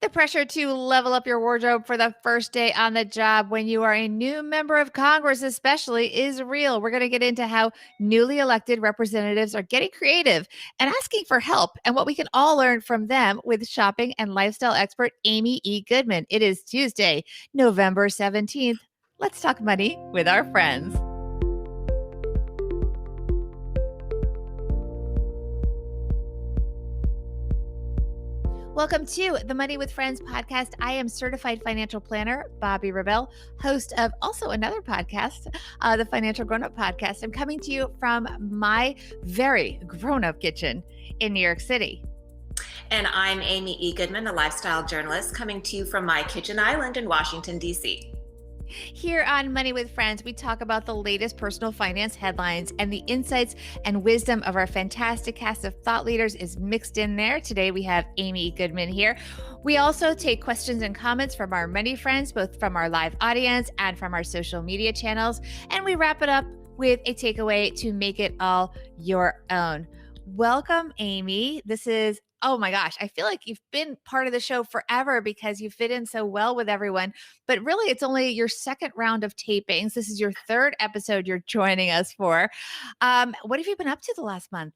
The pressure to level up your wardrobe for the first day on the job when you are a new member of Congress, especially, is real. We're going to get into how newly elected representatives are getting creative and asking for help, and what we can all learn from them with shopping and lifestyle expert Amy E. Goodman. It is Tuesday, November 17th. Let's talk money with our friends. Welcome to the Money with Friends podcast. I am certified financial planner, Bobby Rebel, host of also another podcast, the Financial Grown Up Podcast. I'm coming to you from my very grown up kitchen in New York City. And I'm Amy E. Goodman, a lifestyle journalist, coming to you from my kitchen island in Washington, D.C. Here on Money with Friends, we talk about the latest personal finance headlines, and the insights and wisdom of our fantastic cast of thought leaders is mixed in there. Today, we have Amy Goodman here. We also take questions and comments from our money friends, both from our live audience and from our social media channels. And we wrap it up with a takeaway to make it all your own. Welcome, Amy. Oh my gosh, I feel like you've been part of the show forever because you fit in so well with everyone. But really, it's only your second round of tapings. This is your third episode you're joining us for. What have you been up to the last month?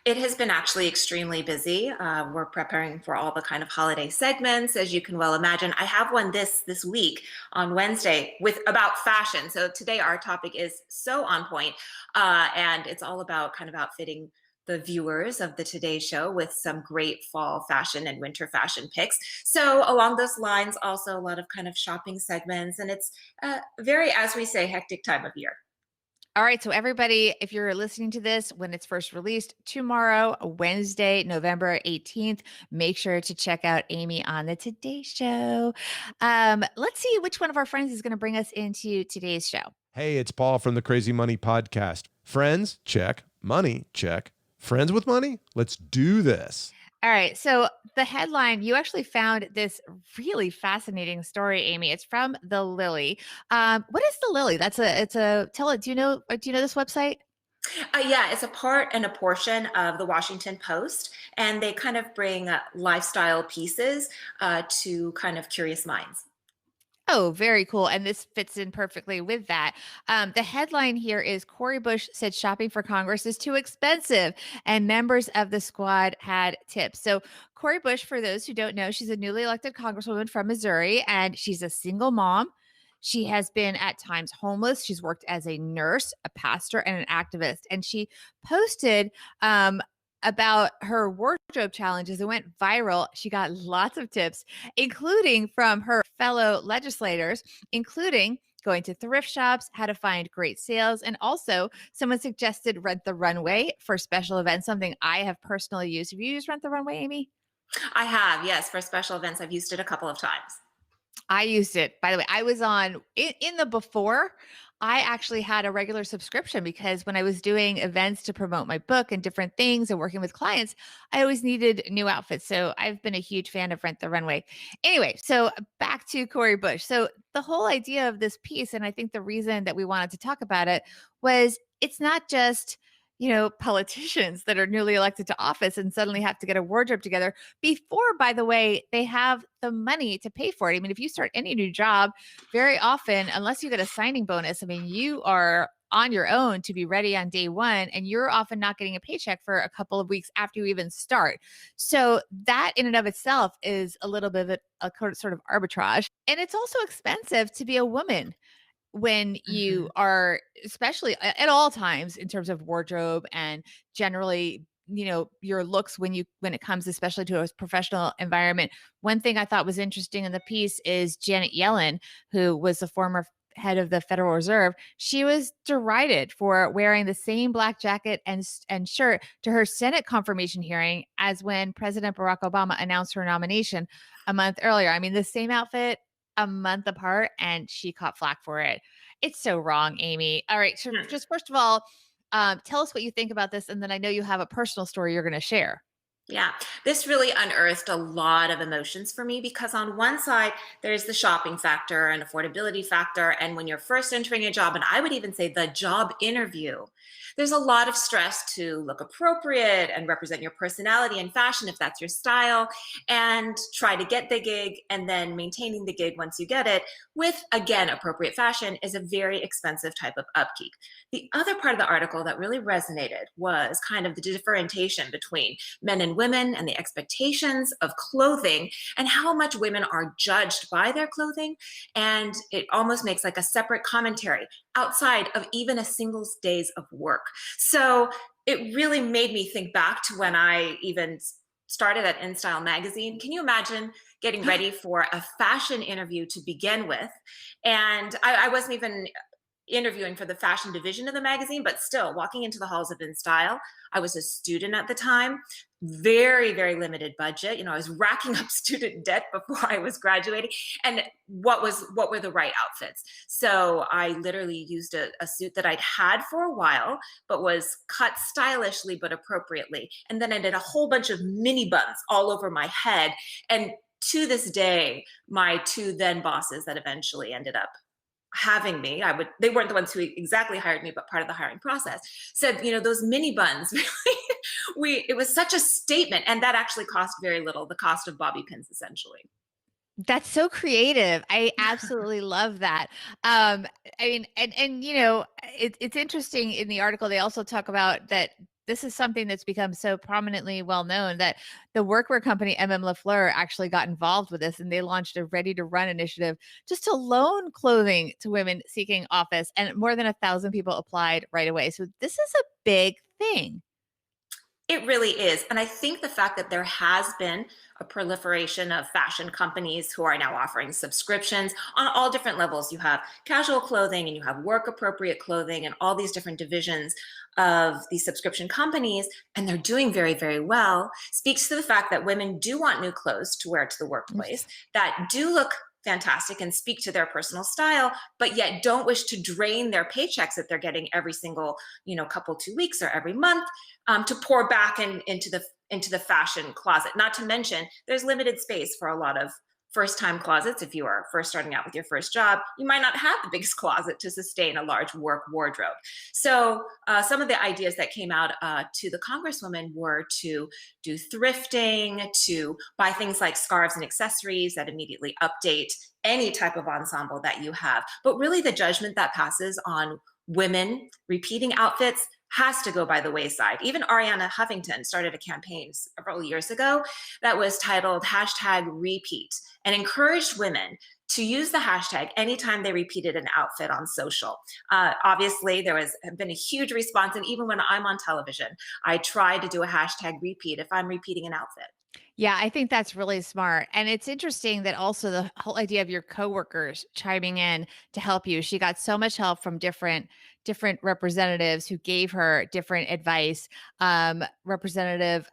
It has been actually extremely busy. We're preparing for all the kind of holiday segments, as you can well imagine. I have one this week on Wednesday about fashion. So today our topic is so on point, and it's all about kind of outfitting the viewers of the Today Show with some great fall fashion and winter fashion picks. So along those lines, also a lot of kind of shopping segments, and it's a very, as we say, hectic time of year. All right. So, everybody, if you're listening to this when it's first released tomorrow, Wednesday, November 18th, make sure to check out Amy on the Today Show. Let's see which one of our friends is going to bring us into today's show. Hey, it's Paul from the Crazy Money Podcast. Friends, check. Money, check. Friends with money? Let's do this. All right. So the headline, you actually found this really fascinating story, Amy. It's from The Lily. What is The Lily? Tell it. Do you know this website? Yeah, it's a part and a portion of the Washington Post, and they kind of bring lifestyle pieces to kind of curious minds. Oh, very cool. And this fits in perfectly with that. The headline here is Cori Bush said shopping for Congress is too expensive, and members of the squad had tips. So Cori Bush, for those who don't know, she's a newly elected congresswoman from Missouri, and she's a single mom. She has been at times homeless. She's worked as a nurse, a pastor, and an activist. And she posted about her wardrobe challenges. It went viral. She got lots of tips, including from her fellow legislators, including going to thrift shops, how to find great sales. And also, someone suggested Rent the Runway for special events, something I have personally used. Have you used Rent the Runway, Amy? I have, yes, for special events. I've used it a couple of times. I used it. By the way, I was on in the before. I actually had a regular subscription because when I was doing events to promote my book and different things and working with clients, I always needed new outfits. So I've been a huge fan of Rent the Runway. Anyway, so back to Cori Bush. So the whole idea of this piece, and I think the reason that we wanted to talk about it, was it's not just politicians that are newly elected to office and suddenly have to get a wardrobe together before, by the way, they have the money to pay for it. I mean, if you start any new job, very often, unless you get a signing bonus, I mean, you are on your own to be ready on day one, and you're often not getting a paycheck for a couple of weeks after you even start. So that in and of itself is a little bit of a sort of arbitrage. And it's also expensive to be a woman when you are, especially at all times, in terms of wardrobe and generally, your looks when it comes especially to a professional environment. One thing I thought was interesting in the piece is Janet Yellen, who was the former head of the Federal Reserve. She was derided for wearing the same black jacket and shirt to her Senate confirmation hearing as when President Barack Obama announced her nomination a month earlier. I mean, the same outfit a month apart, and she caught flack for it. It's so wrong, Amy. All right. So just first of all, tell us what you think about this. And then I know you have a personal story you're going to share. Yeah, this really unearthed a lot of emotions for me because on one side, there's the shopping factor and affordability factor. And when you're first entering a job, and I would even say the job interview, there's a lot of stress to look appropriate and represent your personality and fashion if that's your style, and try to get the gig, and then maintaining the gig once you get it with, again, appropriate fashion is a very expensive type of upkeep. The other part of the article that really resonated was kind of the differentiation between men and women and the expectations of clothing and how much women are judged by their clothing. And it almost makes like a separate commentary outside of even a single day's of work. So it really made me think back to when I even started at InStyle magazine. Can you imagine getting ready for a fashion interview to begin with? And I wasn't even interviewing for the fashion division of the magazine, but still walking into the halls of InStyle. I was a student at the time, very, very limited budget. I was racking up student debt before I was graduating. And what were the right outfits? So I literally used a suit that I'd had for a while, but was cut stylishly but appropriately. And then I did a whole bunch of mini buns all over my head. And to this day, my two then bosses that eventually ended up having me, they weren't the ones who exactly hired me, but part of the hiring process, said, those mini buns, really, it was such a statement. And that actually cost very little, the cost of bobby pins, essentially. That's so creative. I absolutely love that. I mean, and it's interesting in the article. They also talk about that this is something that's become so prominently well known that the workwear company Lafleur actually got involved with this, and they launched a Ready to Run initiative just to loan clothing to women seeking office, and more than 1,000 people applied right away. So this is a big thing. It really is. And I think the fact that there has been a proliferation of fashion companies who are now offering subscriptions on all different levels. You have casual clothing and you have work appropriate clothing and all these different divisions of these subscription companies, and they're doing very, very well, speaks to the fact that women do want new clothes to wear to the workplace that do look fantastic and speak to their personal style, but yet don't wish to drain their paychecks that they're getting every single, couple 2 weeks or every month, to pour back into the fashion closet. Not to mention, there's limited space for a lot of first-time closets. If you are first starting out with your first job, you might not have the biggest closet to sustain a large work wardrobe. So some of the ideas that came out to the Congresswoman were to do thrifting, to buy things like scarves and accessories that immediately update any type of ensemble that you have. But really the judgment that passes on women repeating outfits has to go by the wayside. Even Ariana Huffington started a campaign several years ago that was titled #repeat and encouraged women to use the hashtag anytime they repeated an outfit on social. Obviously, there has been a huge response. And even when I'm on television, I try to do a #repeat if I'm repeating an outfit. Yeah, I think that's really smart. And it's interesting that also the whole idea of your coworkers chiming in to help you. She got so much help from different representatives who gave her different advice. Representative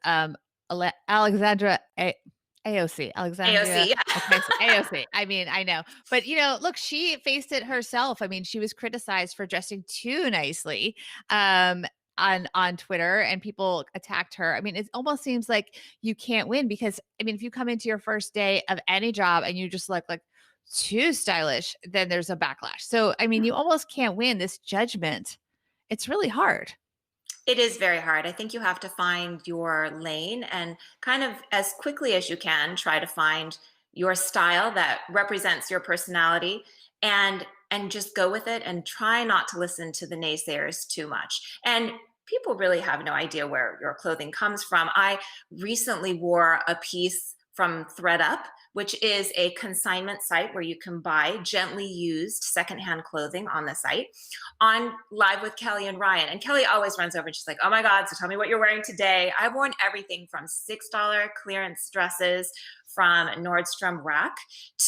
Alexandra AOC, Alexandria. AOC, yeah. Okay, so AOC. I mean, I know. But look, she faced it herself. I mean, she was criticized for dressing too nicely. On Twitter, and people attacked her. I mean, it almost seems like you can't win because if you come into your first day of any job and you just look like too stylish, then there's a backlash. So, you almost can't win this judgment. It's really hard. It is very hard. I think you have to find your lane and kind of as quickly as you can try to find your style that represents your personality, and just go with it and try not to listen to the naysayers too much. And people really have no idea where your clothing comes from. I recently wore a piece from ThredUp, which is a consignment site where you can buy gently used secondhand clothing on the site, on Live with Kelly and Ryan. And Kelly always runs over and she's like, "Oh my God, so tell me what you're wearing today." I've worn everything from $6 clearance dresses from Nordstrom Rack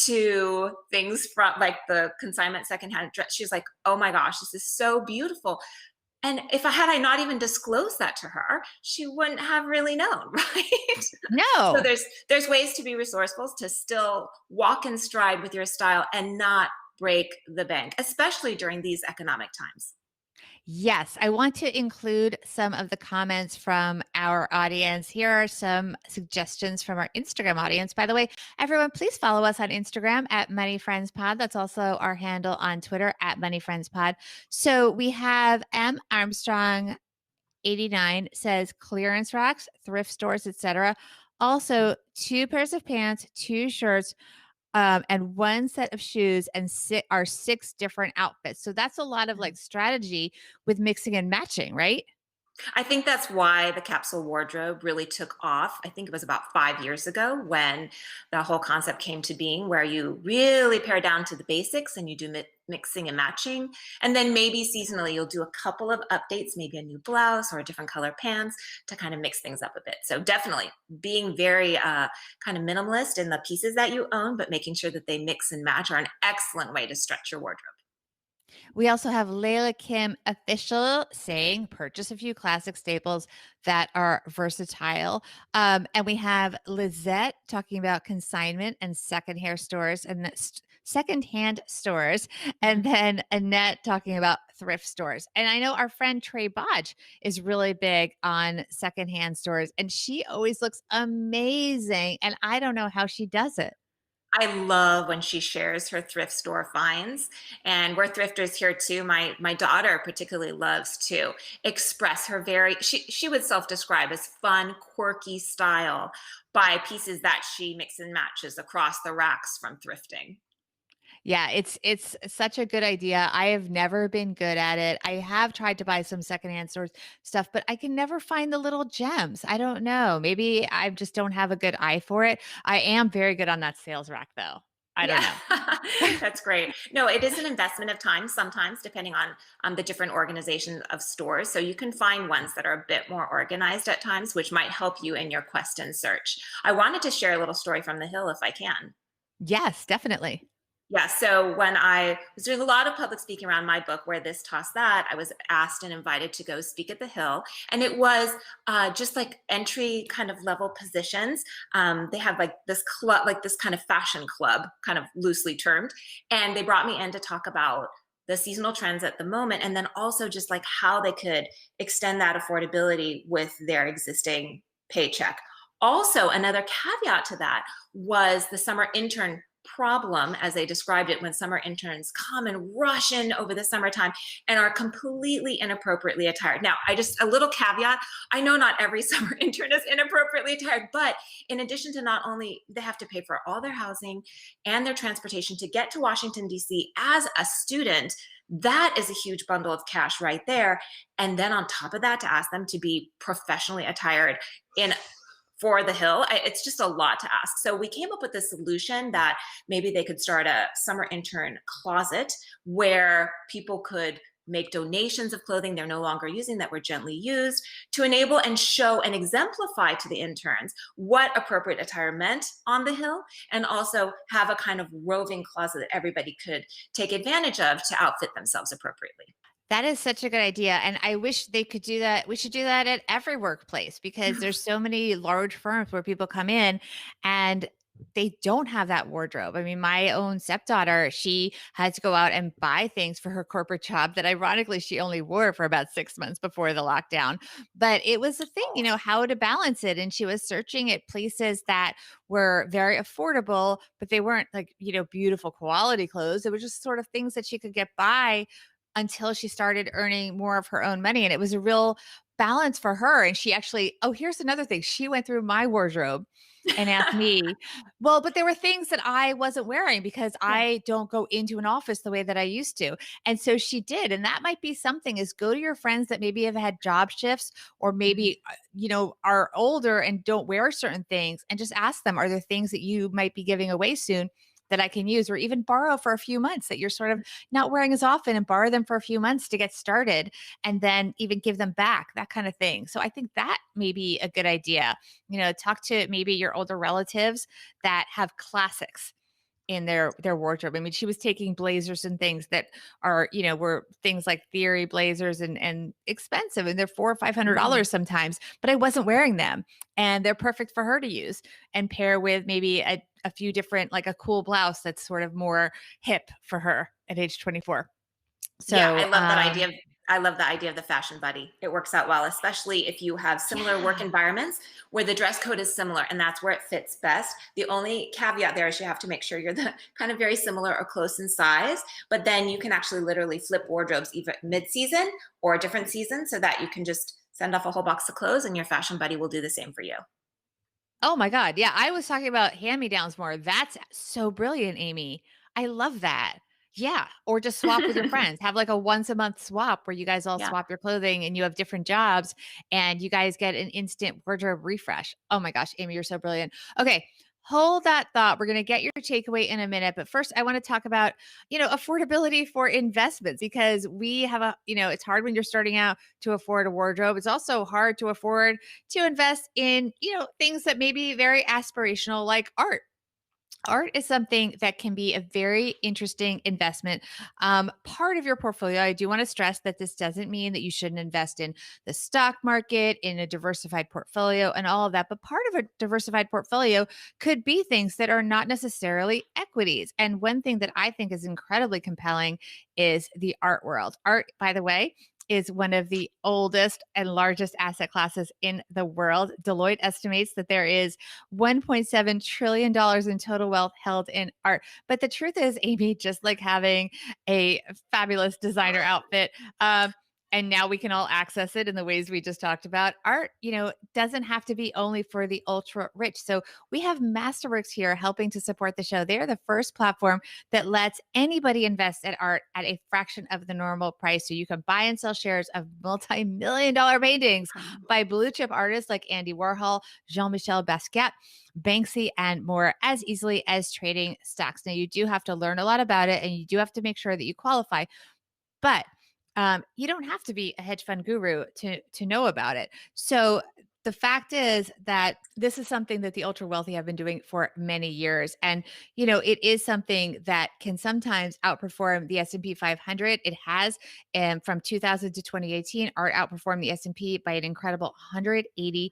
to things from like the consignment secondhand dress. She's like, "Oh my gosh, this is so beautiful." And if I not even disclosed that to her, she wouldn't have really known, right? No. So there's ways to be resourceful, to still walk in stride with your style and not break the bank, especially during these economic times. Yes, I want to include some of the comments from our audience. Here are some suggestions from our Instagram audience. By the way, everyone, please follow us on Instagram at Money Friends Pod. That's also our handle on Twitter at Money Friends Pod. So we have M. Armstrong 89 says clearance racks, thrift stores, etc. Also, 2 pairs of pants, 2 shirts, and 1 set of shoes, and are 6 different outfits. So that's a lot of like strategy with mixing and matching, right? I think that's why the capsule wardrobe really took off. I think it was about 5 years ago when the whole concept came to being, where you really pare down to the basics and you do mixing and matching. And then maybe seasonally, you'll do a couple of updates, maybe a new blouse or a different color pants to kind of mix things up a bit. So definitely being very kind of minimalist in the pieces that you own, but making sure that they mix and match are an excellent way to stretch your wardrobe. We also have Layla Kim Official saying purchase a few classic staples that are versatile. And we have Lizette talking about consignment and secondhand stores. And then Annette talking about thrift stores. And I know our friend Trey Bodge is really big on secondhand stores, and she always looks amazing. And I don't know how she does it. I love when she shares her thrift store finds, and we're thrifters here too. My daughter particularly loves to express her she would self-describe as fun, quirky style by pieces that she mix and matches across the racks from thrifting. Yeah, it's such a good idea. I have never been good at it. I have tried to buy some secondhand stores stuff, but I can never find the little gems. I don't know. Maybe I just don't have a good eye for it. I am very good on that sales rack though. I don't Yeah, know. that's great. No, it is an investment of time sometimes, depending on the different organizations of stores. So you can find ones that are a bit more organized at times, which might help you in your quest and search. I wanted to share a little story from the Hill if I can. Yes, definitely. Yeah, so when I was doing a lot of public speaking around my book, Where This Toss That, I was asked and invited to go speak at the Hill. And it was just like entry kind of level positions. They have like this club, like this kind of fashion club, kind of loosely termed. And they brought me in to talk about the seasonal trends at the moment, and then also just like how they could extend that affordability with their existing paycheck. Also, another caveat to that was the summer intern problem, as they described it, when summer interns come and rush in over the summertime and are completely inappropriately attired. Now, a little caveat, I know not every summer intern is inappropriately attired, but in addition to not only they have to pay for all their housing and their transportation to get to Washington, D.C. as a student, that is a huge bundle of cash right there. And then on top of that, to ask them to be professionally attired in for the Hill, it's just a lot to ask. So we came up with a solution that maybe they could start a summer intern closet where people could make donations of clothing they're no longer using that were gently used, to enable and show and exemplify to the interns what appropriate attire meant on the Hill, and also have a kind of roving closet that everybody could take advantage of to outfit themselves appropriately. That is such a good idea, and I wish they could do that. We should do that at every workplace because there's so many large firms where people come in and they don't have that wardrobe. I mean, my own stepdaughter, she had to go out and buy things for her corporate job that ironically she only wore for about 6 months before the lockdown. But it was a thing, how to balance it. And she was searching at places that were very affordable, but they weren't like, beautiful quality clothes. It was just sort of things that she could get by until she started earning more of her own money. And it was a real balance for her. And she actually, oh, here's another thing. She went through my wardrobe and asked me, well, but there were things that I wasn't wearing because I don't go into an office the way that I used to. And so she did. And that might be something, is go to your friends that maybe have had job shifts or maybe, are older and don't wear certain things, and just ask them, are there things that you might be giving away soon that I can use, or even borrow for a few months that you're sort of not wearing as often, and borrow them for a few months to get started, and then even give them back, that kind of thing. So I think that may be a good idea. Talk to maybe your older relatives that have classics in their wardrobe. I mean, she was taking blazers and things that are, were things like Theory blazers and expensive, and they're $400 or $500 sometimes, but I wasn't wearing them, and they're perfect for her to use and pair with maybe a few different, like a cool blouse that's sort of more hip for her at age 24. So Yeah, I love that idea of I love the idea of the fashion buddy. It works out well, especially if you have similar work Yeah. environments where the dress code is similar and that's where it fits best. The only caveat there is you have to make sure you're the kind of very similar or close in size, but then you can actually literally flip wardrobes either mid-season or a different season so that you can just send off a whole box of clothes and your fashion buddy will do the same for you. Oh my God. Yeah. I was talking about hand-me-downs more. That's so brilliant, Amy. I love that. Yeah. Or just swap with your friends. Have like a once a month swap where you guys all Yeah. swap your clothing and you have different jobs and you guys get an instant wardrobe refresh. Oh my gosh, Amy, you're so brilliant. Okay. Hold that thought. We're going to get your takeaway in a minute. But first, I want to talk about, affordability for investments because we have it's hard when you're starting out to afford a wardrobe. It's also hard to afford to invest in, things that may be very aspirational like art. Art is something that can be a very interesting investment. Part of your portfolio, I do want to stress that this doesn't mean that you shouldn't invest in the stock market, in a diversified portfolio, and all of that. But part of a diversified portfolio could be things that are not necessarily equities. And one thing that I think is incredibly compelling is the art world. Art, by the way, is one of the oldest and largest asset classes in the world. Deloitte estimates that there is $1.7 trillion in total wealth held in art. But the truth is, Amy, just like having a fabulous designer outfit, and now we can all access it in the ways we just talked about. Art, doesn't have to be only for the ultra rich. So we have Masterworks here helping to support the show. They're the first platform that lets anybody invest at art at a fraction of the normal price. So you can buy and sell shares of multi-million-dollar paintings by blue chip artists like Andy Warhol, Jean-Michel Basquiat, Banksy, and more as easily as trading stocks. Now, you do have to learn a lot about it and you do have to make sure that you qualify, but you don't have to be a hedge fund guru to know about it. So the fact is that this is something that the ultra wealthy have been doing for many years. And, it is something that can sometimes outperform the S&P 500. It has, and from 2000 to 2018, art outperformed the S&P by an incredible 180%.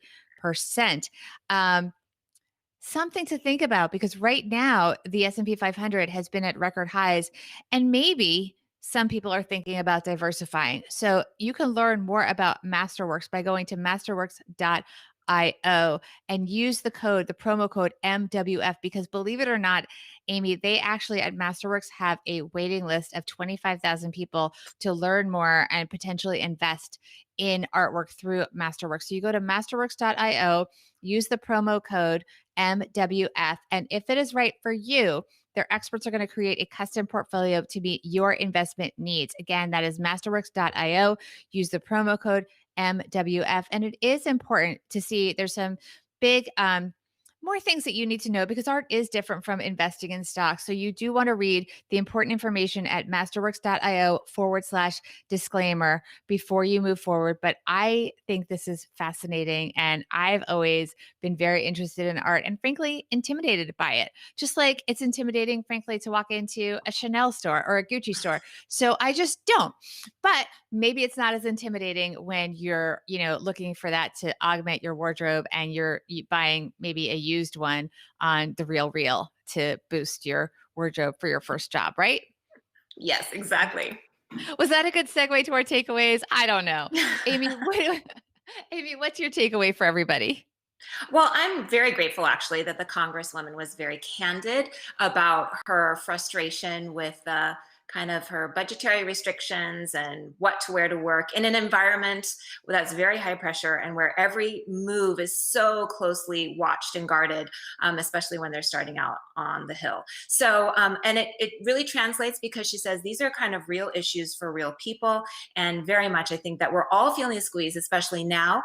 Something to think about because right now the S&P 500 has been at record highs and maybe some people are thinking about diversifying. So you can learn more about Masterworks by going to masterworks.io and use the promo code MWF because believe it or not, Amy, they actually at Masterworks have a waiting list of 25,000 people to learn more and potentially invest in artwork through Masterworks. So you go to masterworks.io, use the promo code MWF, and if it is right for you, their experts are going to create a custom portfolio to meet your investment needs. Again, that is masterworks.io. Use the promo code MWF. And it is important to see there's some big more things that you need to know because art is different from investing in stocks. So you do want to read the important information at masterworks.io/disclaimer before you move forward. But I think this is fascinating. And I've always been very interested in art and frankly, intimidated by it. Just like it's intimidating, frankly, to walk into a Chanel store or a Gucci store. So I just don't. But maybe it's not as intimidating when you're, looking for that to augment your wardrobe and you're buying maybe a used one on the Real to boost your wardrobe for your first job, right? Yes, exactly. Was that a good segue to our takeaways? I don't know. Amy, Amy, what's your takeaway for everybody? Well, I'm very grateful actually that the Congresswoman was very candid about her frustration with kind of her budgetary restrictions and what to wear to work in an environment that's very high pressure and where every move is so closely watched and guarded, especially when they're starting out on the Hill. So, and it really translates because she says these are kind of real issues for real people. And very much, I think that we're all feeling a squeeze, especially now.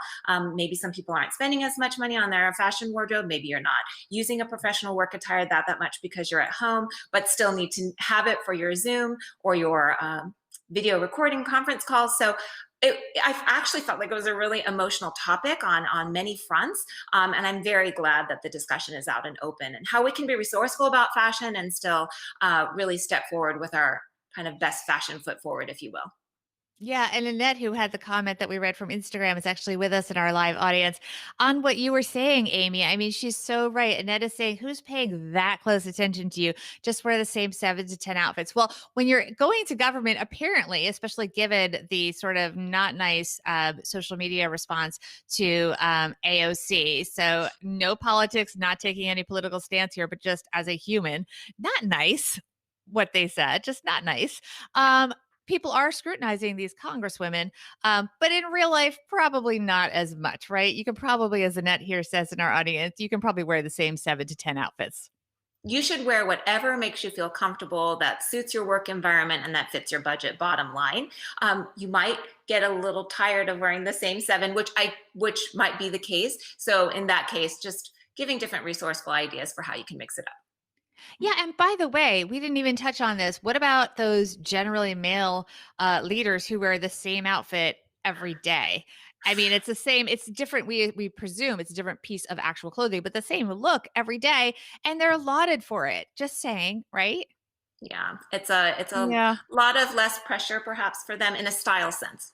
Maybe some people aren't spending as much money on their fashion wardrobe. Maybe you're not using a professional work attire that much because you're at home, but still need to have it for your Zoom or your video recording conference calls. So I actually felt like it was a really emotional topic on many fronts. And I'm very glad that the discussion is out and open and how we can be resourceful about fashion and still really step forward with our kind of best fashion foot forward, if you will. Yeah, and Annette, who had the comment that we read from Instagram, is actually with us in our live audience on what you were saying, Amy. I mean, she's so right. Annette is saying, who's paying that close attention to you? Just wear the same 7 to 10 outfits. Well, when you're going to government, apparently, especially given the sort of not nice social media response to AOC. So, no politics, not taking any political stance here, but just as a human, not nice what they said, just not nice. People are scrutinizing these congresswomen, but in real life, probably not as much, right? You can probably, as Annette here says in our audience, you can probably wear the same 7 to 10 outfits. You should wear whatever makes you feel comfortable, that suits your work environment, and that fits your budget. Bottom line, you might get a little tired of wearing the same 7, which might be the case. So in that case, just giving different resourceful ideas for how you can mix it up. Yeah, and by the way, we didn't even touch on this. What about those generally male leaders who wear the same outfit every day? I mean, it's the same. It's different. We presume it's a different piece of actual clothing, but the same look every day, and they're lauded for it. Just saying, right? Yeah, it's a Yeah. lot of less pressure perhaps for them in a style sense.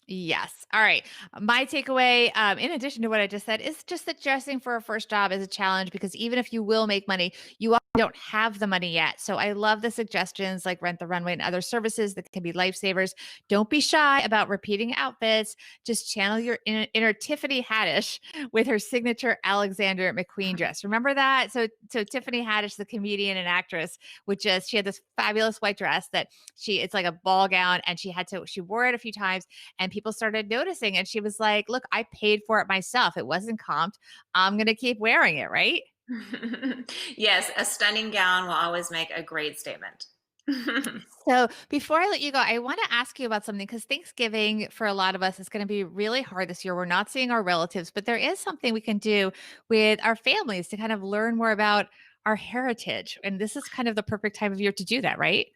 Yes. All right. My takeaway, in addition to what I just said, is just that dressing for a first job is a challenge because even if you will make money, you often don't have the money yet. So I love the suggestions like Rent the Runway and other services that can be lifesavers. Don't be shy about repeating outfits. Just channel your inner Tiffany Haddish with her signature Alexander McQueen dress. Remember that? So Tiffany Haddish, the comedian and actress, she had this fabulous white dress that it's like a ball gown, and she wore it a few times, and people started noticing. And she was like, look, I paid for it myself. It wasn't comped. I'm going to keep wearing it. Right. Yes, a stunning gown will always make a great statement. So before I let you go, I want to ask you about something because Thanksgiving for a lot of us is going to be really hard this year. We're not seeing our relatives, but there is something we can do with our families to kind of learn more about our heritage. And this is kind of the perfect time of year to do that, right?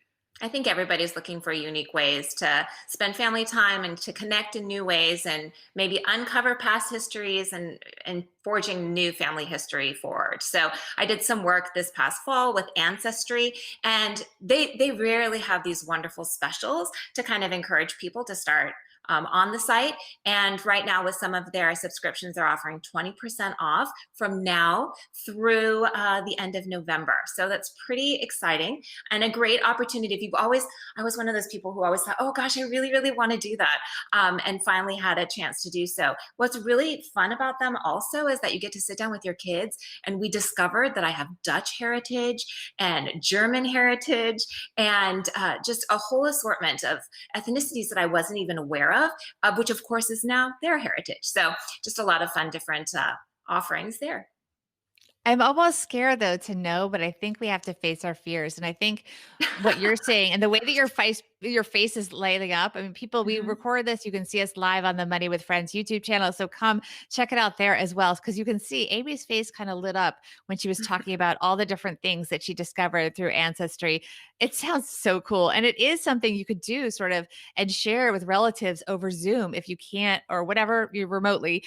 I think everybody's looking for unique ways to spend family time and to connect in new ways and maybe uncover past histories and forging new family history forward. So I did some work this past fall with Ancestry, and they rarely have these wonderful specials to kind of encourage people to start on the site. And right now, with some of their subscriptions, they're offering 20% off from now through the end of November. So that's pretty exciting and a great opportunity. I was one of those people who always thought, oh gosh, I really, really want to do that. And finally had a chance to do so. What's really fun about them also is that you get to sit down with your kids. And we discovered that I have Dutch heritage and German heritage and just a whole assortment of ethnicities that I wasn't even aware of, which of course is now their heritage. So just a lot of fun, different offerings there. I'm almost scared though to know, but I think we have to face our fears. And I think what you're saying and the way that your face is lighting up. I mean, people, we Mhm. record this. You can see us live on the Money with Friends YouTube channel. So come check it out there as well. Cause you can see Amy's face kind of lit up when she was talking about all the different things that she discovered through Ancestry. It sounds so cool. And it is something you could do sort of and share with relatives over Zoom if you can't, or whatever you remotely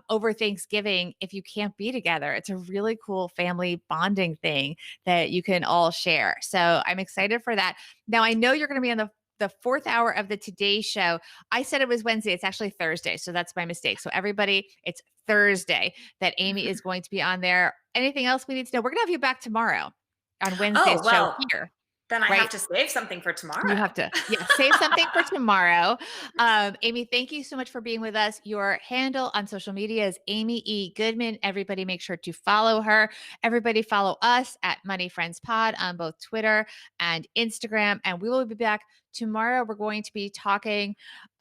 over Thanksgiving if you can't be together. It's a really cool family bonding thing that you can all share. So I'm excited for that. Now I know you're going to be on the fourth hour of the Today Show. I said it was Wednesday. It's actually Thursday. So that's my mistake. So everybody, it's Thursday that Amy is going to be on there. Anything else we need to know? We're going to have you back tomorrow on Wednesday's Oh, show well, here. then I have Right. to save something for You tomorrow. have to, yeah, save something for tomorrow. Amy, thank you so much for being with us. Your handle on social media is Amy E. Goodman. Everybody make sure to follow her. Everybody follow us at Money Friends Pod on both Twitter and Instagram. And we will be back tomorrow. We're going to be talking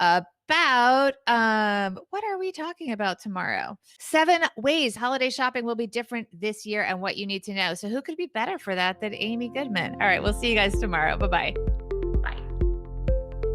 about what are we talking about tomorrow? 7 ways holiday shopping will be different this year and what you need to know. So who could be better for that than Amy Goodman? All right, we'll see you guys tomorrow. Bye-bye. Bye.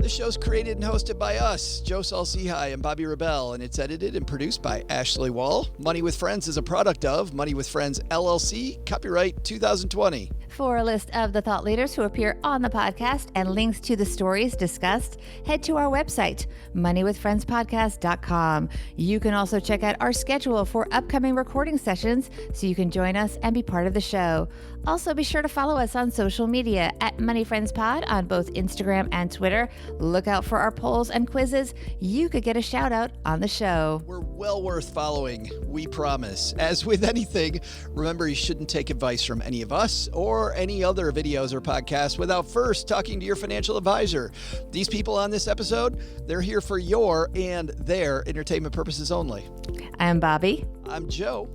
This show's created and hosted by us, Joe Salsihai and Bobby Rebell, and it's edited and produced by Ashley Wall. Money with Friends is a product of Money with Friends LLC, copyright 2020. For a list of the thought leaders who appear on the podcast and links to the stories discussed, head to our website, moneywithfriendspodcast.com. You can also check out our schedule for upcoming recording sessions so you can join us and be part of the show. Also, be sure to follow us on social media at Money Friends Pod on both Instagram and Twitter. Look out for our polls and quizzes. You could get a shout out on the show. We're well worth following, we promise. As with anything, remember you shouldn't take advice from any of us or any other videos or podcasts without first talking to your financial advisor. These people on this episode, they're here for your and their entertainment purposes only. I'm Bobby. I'm Joe.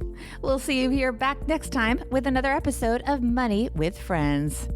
We'll see you here back next time with another episode of Money with Friends.